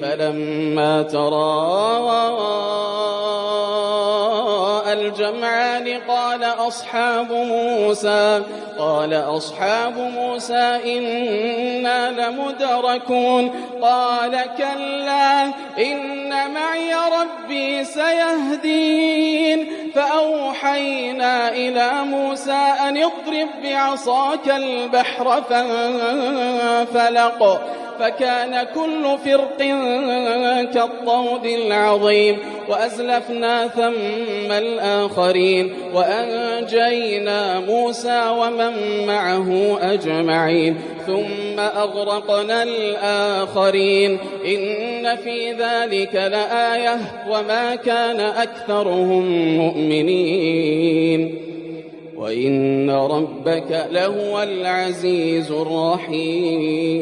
فلما تراءى الجمعان قال أصحاب موسى إنا لمدركون قال كلا إن معي ربي سيهدين فأوحينا إلى موسى أن اضرب بعصاك البحر فانفلق فكان كل فرق كالطود العظيم وأزلفنا ثم الآخرين وأنجينا موسى ومن معه أجمعين ثم أغرقنا الآخرين إن في ذلك لآية وما كان أكثرهم مؤمنين وإن ربك لهو العزيز الرحيم.